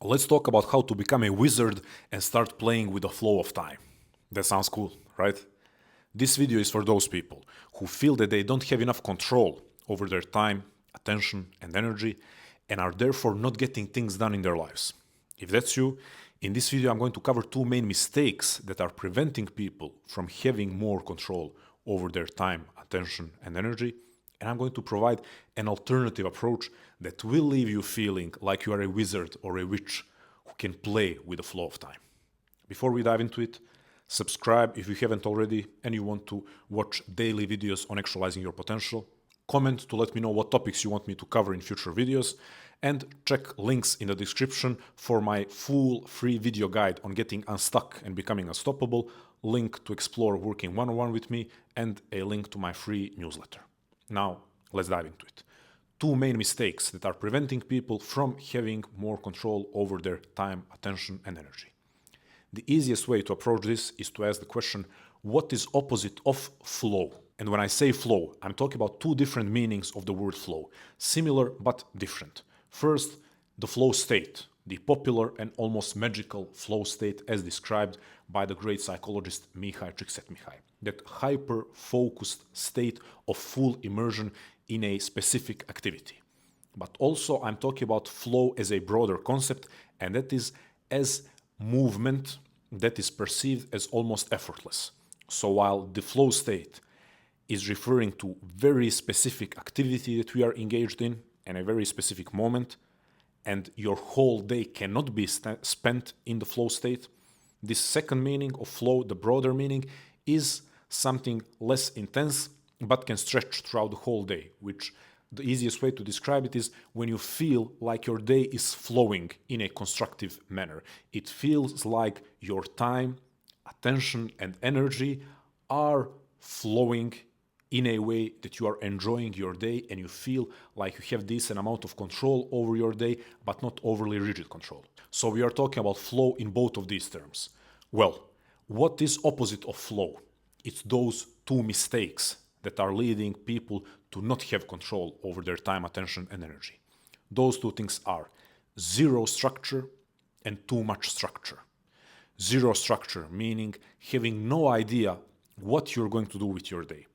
Let's talk about how to become a wizard and start playing with the flow of time. That sounds cool, right? This video is for those people who feel that they don't have enough control over their time, attention, and energy, and are therefore not getting things done in their lives. If that's you, in this video I'm going to cover two main mistakes that are preventing people from having more control over their time, attention, and energy, and I'm going to provide an alternative approach that will leave you feeling like you are a wizard or a witch who can play with the flow of time. Before we dive into it, subscribe if you haven't already and you want to watch daily videos on actualizing your potential. Comment to let me know what topics you want me to cover in future videos, and check links in the description for my full free video guide on getting unstuck and becoming unstoppable, link to explore working one-on-one with me, and a link to my free newsletter. Now, let's dive into it. Two main mistakes that are preventing people from having more control over their time, attention, and energy. The easiest way to approach this is to ask the question, what is opposite of flow? And when I say flow, I'm talking about two different meanings of the word flow, similar but different. First, the flow state, the popular and almost magical flow state as described by the great psychologist Mihai Csikszentmihalyi. That hyper-focused state of full immersion in a specific activity. But also I'm talking about flow as a broader concept, and that is as movement that is perceived as almost effortless. So while the flow state is referring to very specific activity that we are engaged in a very specific moment, and your whole day cannot be spent in the flow state, this second meaning of flow, the broader meaning, is something less intense but can stretch throughout the whole day, which the easiest way to describe it is when you feel like your day is flowing in a constructive manner. It feels like your time, attention, and energy are flowing in a way that you are enjoying your day and you feel like you have decent amount of control over your day, but not overly rigid control. So we are talking about flow in both of these terms. Well, what is opposite of flow? It's those two mistakes that are leading people to not have control over their time, attention, and energy. Those two things are zero structure and too much structure. Zero structure, meaning having no idea what you're going to do with your day.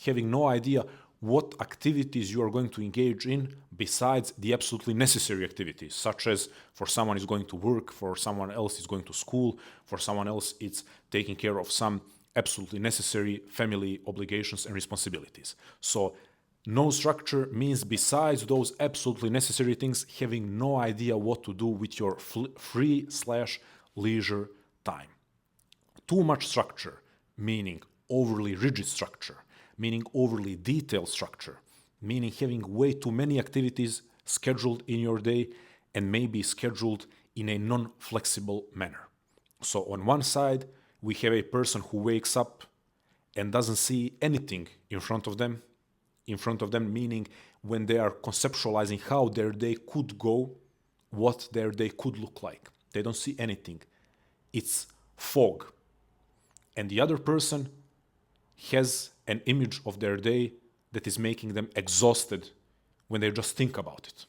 Having no idea what activities you are going to engage in besides the absolutely necessary activities, such as for someone is going to work, for someone else is going to school, for someone else it's taking care of some absolutely necessary family obligations and responsibilities. So no structure means besides those absolutely necessary things, having no idea what to do with your free/leisure time. Too much structure, meaning overly rigid structure, meaning overly detailed structure, meaning having way too many activities scheduled in your day and maybe scheduled in a non-flexible manner. So on one side, we have a person who wakes up and doesn't see anything in front of them meaning when they are conceptualizing how their day could go, what their day could look like. They don't see anything. It's fog. And the other person has an image of their day that is making them exhausted when they just think about it.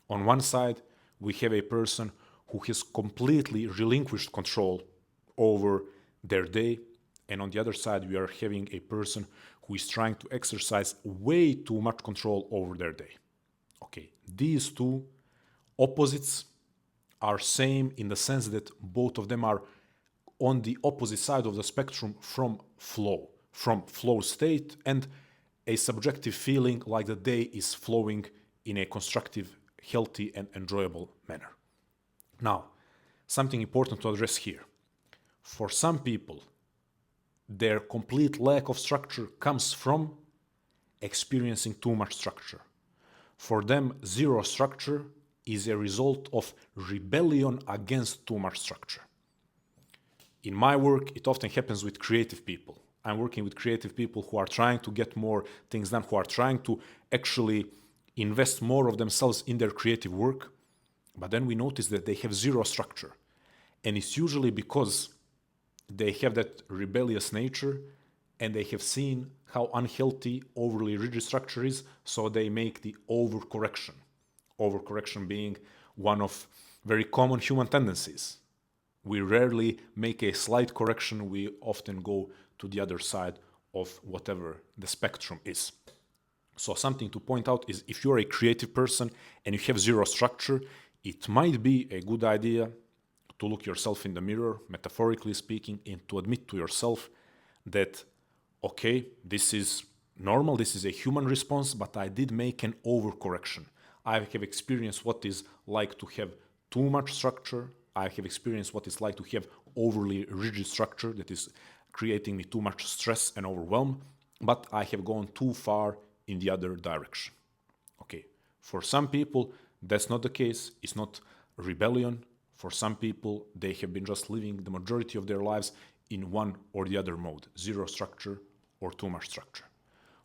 On one side, we have a person who has completely relinquished control over their day, and on the other side, we are having a person who is trying to exercise way too much control over their day. Okay, these two opposites are same in the sense that both of them are on the opposite side of the spectrum from flow state and a subjective feeling like the day is flowing in a constructive, healthy, and enjoyable manner. Now, something important to address here. For some people, their complete lack of structure comes from experiencing too much structure. For them, zero structure is a result of rebellion against too much structure. In my work, it often happens with creative people. I'm working with creative people who are trying to get more things done, who are trying to actually invest more of themselves in their creative work, but then we notice that they have zero structure. And it's usually because they have that rebellious nature and they have seen how unhealthy overly rigid structure is, so they make the overcorrection. Overcorrection being one of very common human tendencies. We rarely make a slight correction, we often go to the other side of whatever the spectrum is. So something to point out is if you're a creative person and you have zero structure, it might be a good idea to look yourself in the mirror, metaphorically speaking, and to admit to yourself that, okay, this is normal, this is a human response, but I did make an overcorrection. I have experienced what is like to have too much structure. I have experienced what it's like to have overly rigid structure that is creating me too much stress and overwhelm, but I have gone too far in the other direction. Okay, for some people, that's not the case. It's not rebellion. For some people, they have been just living the majority of their lives in one or the other mode, zero structure or too much structure.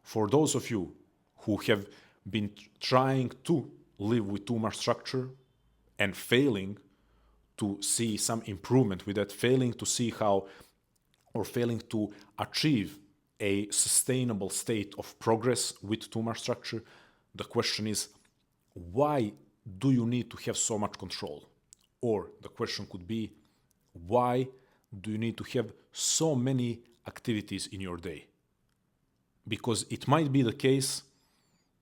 For those of you who have been trying to live with too much structure and failing to see some improvement with that, failing to see how, or failing to achieve a sustainable state of progress with too much structure, the question is, why do you need to have so much control? Or the question could be, why do you need to have so many activities in your day? Because it might be the case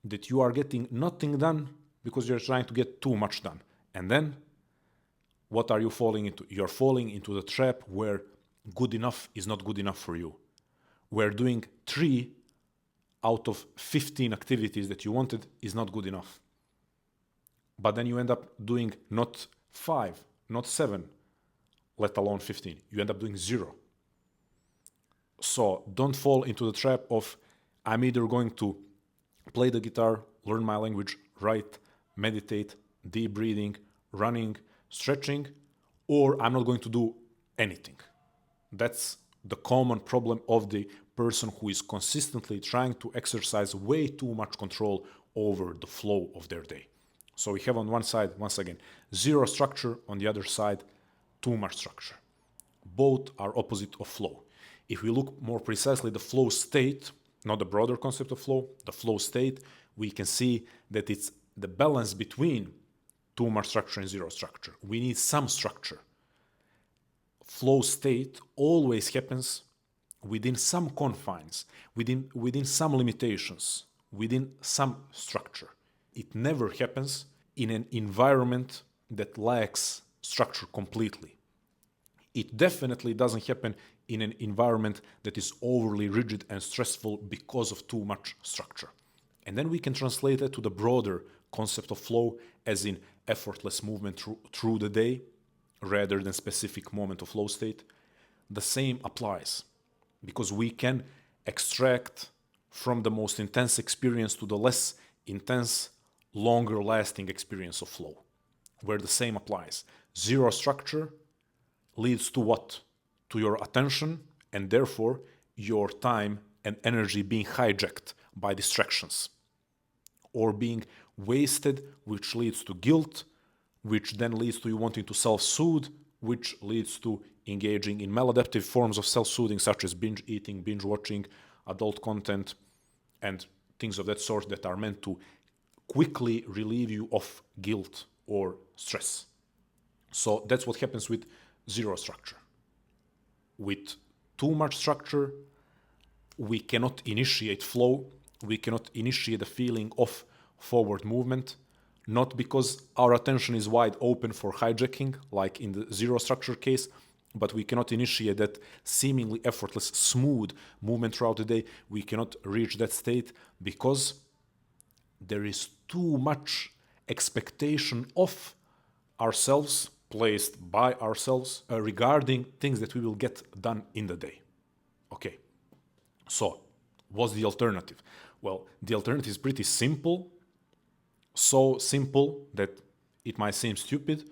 that you are getting nothing done because you're trying to get too much done. And then, what are you falling into? You're falling into the trap where good enough is not good enough for you. Where doing 3 out of 15 activities that you wanted is not good enough. But then you end up doing not 5, not 7, let alone 15. You end up doing 0. So don't fall into the trap of, I'm either going to play the guitar, learn my language, write, meditate, deep breathing, running, stretching, or I'm not going to do anything. That's the common problem of the person who is consistently trying to exercise way too much control over the flow of their day. So we have on one side, once again, zero structure, on the other side, too much structure. Both are opposite of flow. If we look more precisely the flow state, not the broader concept of flow, the flow state, we can see that it's the balance between too much structure and zero structure. We need some structure. Flow state always happens within some confines, within some limitations, within some structure. It never happens in an environment that lacks structure completely. It definitely doesn't happen in an environment that is overly rigid and stressful because of too much structure. And then we can translate it to the broader concept of flow, as in effortless movement through the day, rather than specific moment of flow state. The same applies, because we can extract from the most intense experience to the less intense, longer lasting experience of flow, where the same applies. Zero structure leads to what? To your attention, and therefore your time and energy being hijacked by distractions, or being wasted, which leads to guilt, which then leads to you wanting to self-soothe, which leads to engaging in maladaptive forms of self-soothing, such as binge eating, binge watching, adult content, and things of that sort that are meant to quickly relieve you of guilt or stress. So that's what happens with zero structure. With too much structure, we cannot initiate flow, we cannot initiate a feeling of forward movement, not because our attention is wide open for hijacking, like in the zero structure case, but we cannot initiate that seemingly effortless, smooth movement throughout the day. We cannot reach that state because there is too much expectation of ourselves, placed by ourselves, regarding things that we will get done in the day. Okay, so what's the alternative? Well, the alternative is pretty simple. So simple that it might seem stupid,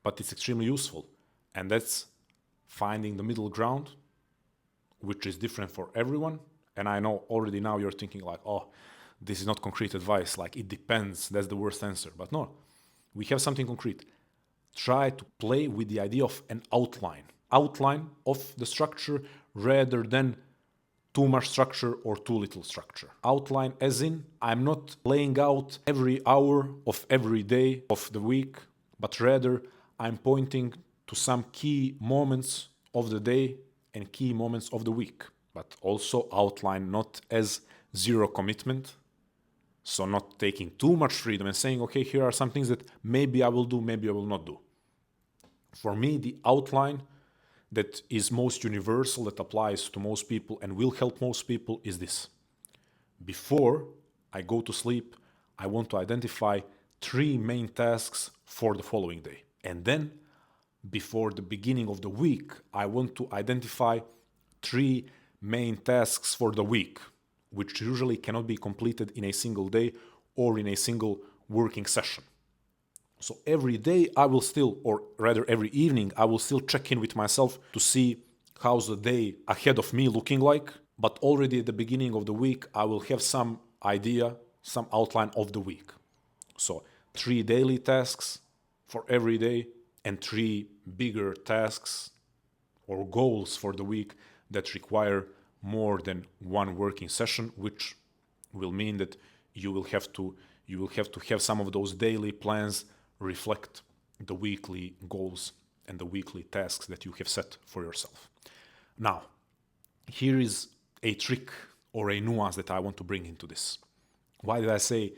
but it's extremely useful. And that's finding the middle ground, which is different for everyone. And I know already now you're thinking like, oh, this is not concrete advice, like it depends, that's the worst answer. But no, we have something concrete. Try to play with the idea of an outline of the structure rather than too much structure or too little structure. Outline as in, I'm not laying out every hour of every day of the week, but rather I'm pointing to some key moments of the day and key moments of the week, but also outline not as zero commitment, so not taking too much freedom and saying, okay, here are some things that maybe I will do, maybe I will not do. For me, the outline that is most universal, that applies to most people and will help most people is this. Before I go to sleep, I want to identify 3 main tasks for the following day. And then, before the beginning of the week, I want to identify 3 main tasks for the week, which usually cannot be completed in a single day or in a single working session. So every day I will still, or rather every evening, I will still check in with myself to see how's the day ahead of me looking like. But already at the beginning of the week, I will have some idea, some outline of the week. So 3 daily tasks for every day and 3 bigger tasks or goals for the week that require more than 1 working session, which will mean that you will have to have some of those daily plans reflect the weekly goals and the weekly tasks that you have set for yourself. Now, here is a trick or a nuance that I want to bring into this. Why did I say,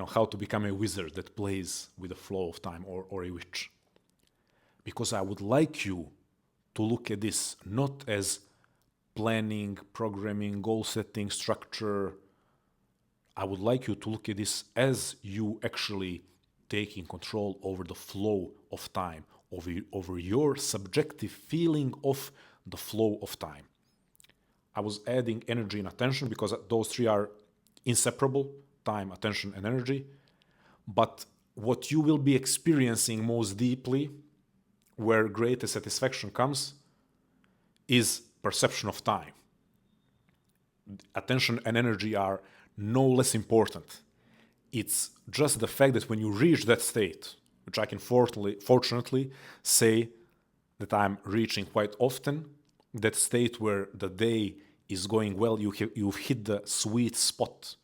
how to become a wizard that plays with the flow of time, or a witch? Because I would like you to look at this not as planning, programming, goal setting, structure. I would like you to look at this as you actually taking control over the flow of time, over your subjective feeling of the flow of time. I was adding energy and attention because those 3 are inseparable: time, attention, and energy. But what you will be experiencing most deeply, where greatest satisfaction comes, is perception of time. Attention and energy are no less important. It's just the fact that when you reach that state, which I can fortunately say that I'm reaching quite often, that state where the day is going well, you've hit the sweet spot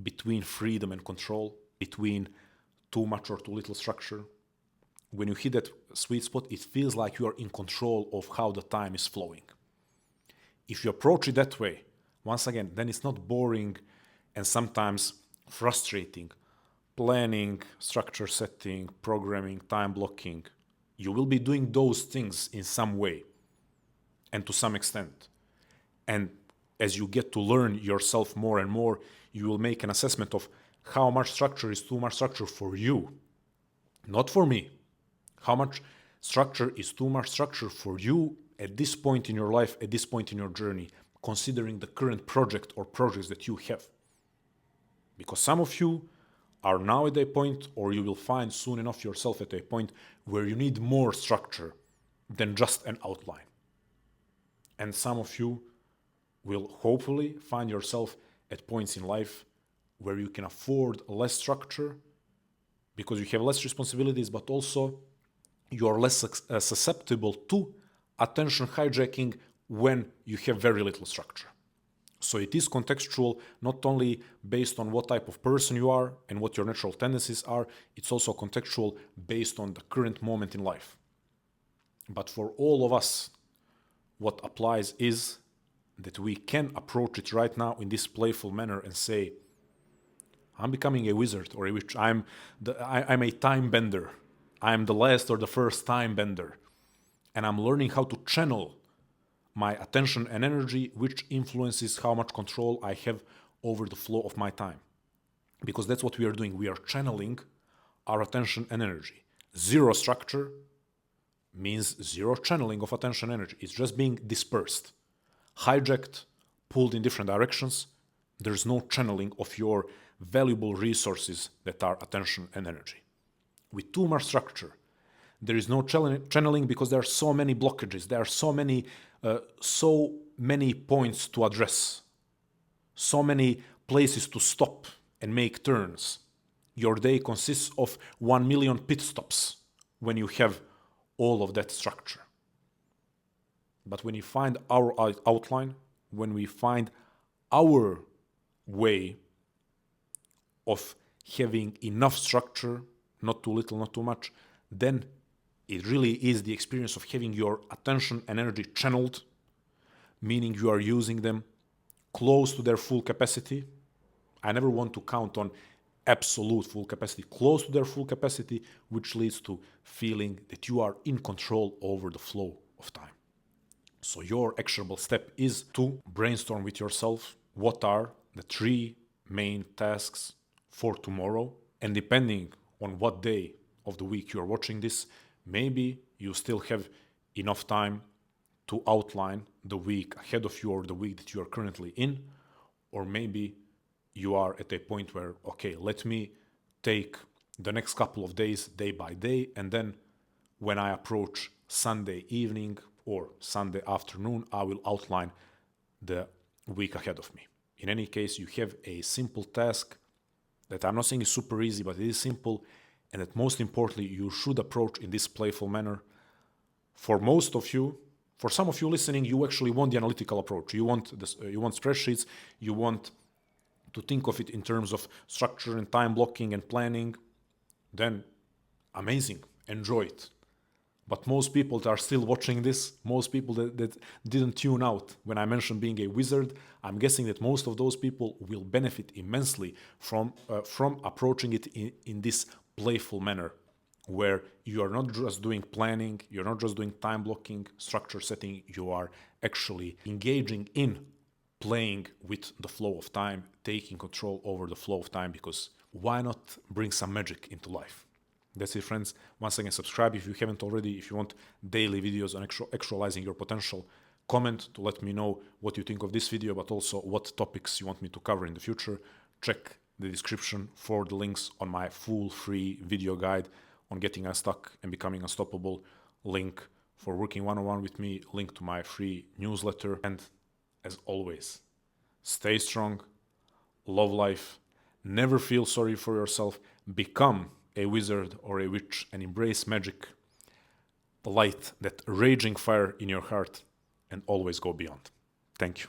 between freedom and control, between too much or too little structure. When you hit that sweet spot, it feels like you are in control of how the time is flowing. If you approach it that way, once again, then it's not boring and sometimes frustrating. Planning, structure setting, programming, time blocking. You will be doing those things in some way and to some extent. And as you get to learn yourself more and more, you will make an assessment of how much structure is too much structure for you, not for me. How much structure is too much structure for you at this point in your life, at this point in your journey, considering the current project or projects that you have. Because some of you are now at a point, or you will find soon enough yourself at a point where you need more structure than just an outline. And some of you will hopefully find yourself at points in life where you can afford less structure because you have less responsibilities, but also you're less susceptible to attention hijacking when you have very little structure. So it is contextual, not only based on what type of person you are and what your natural tendencies are, it's also contextual based on the current moment in life. But for all of us, what applies is that we can approach it right now in this playful manner and say, I'm becoming a wizard or a witch. I'm a time bender. I'm the last or the first time bender. And I'm learning how to channel my attention and energy, which influences how much control I have over the flow of my time. Because that's what we are doing. We are channeling our attention and energy. Zero structure means zero channeling of attention and energy. It's just being dispersed, hijacked, pulled in different directions. There's no channeling of your valuable resources that are attention and energy. With too much structure, there is no channeling because there are so many blockages. There are so many points to address, so many places to stop and make turns. Your day consists of 1 million pit stops when you have all of that structure. But when you find our outline, when we find our way of having enough structure, not too little, not too much, then It really is the experience of having your attention and energy channeled, meaning you are using them close to their full capacity. I never want to count on absolute full capacity, close to their full capacity, which leads to feeling that you are in control over the flow of time. So your actionable step is to brainstorm with yourself what are the 3 main tasks for tomorrow. And depending on what day of the week you are watching this, maybe you still have enough time to outline the week ahead of you or the week that you are currently in. Or maybe you are at a point where, okay, let me take the next couple of days, day by day, and then when I approach Sunday evening or Sunday afternoon, I will outline the week ahead of me. In any case, you have a simple task that I'm not saying is super easy, but it is simple, and that most importantly, you should approach in this playful manner. For most of you, for some of you listening, you actually want the analytical approach. You want spreadsheets. You want to think of it in terms of structure and time blocking and planning. Then, amazing, enjoy it. But most people that are still watching this, most people that didn't tune out when I mentioned being a wizard, I'm guessing that most of those people will benefit immensely from approaching it in this playful manner, where you are not just doing planning, you're not just doing time blocking, structure setting, you are actually engaging in playing with the flow of time, taking control over the flow of time, because why not bring some magic into life? That's it, friends. Once again, subscribe if you haven't already. If you want daily videos on actualizing your potential, comment to let me know what you think of this video, but also what topics you want me to cover in the future. Check the description for the links on my full free video guide on getting unstuck and becoming unstoppable, link for working one-on-one with me, link to my free newsletter. And as always, stay strong, love life, never feel sorry for yourself, become a wizard or a witch and embrace magic, the light, that raging fire in your heart, and always go beyond. Thank you.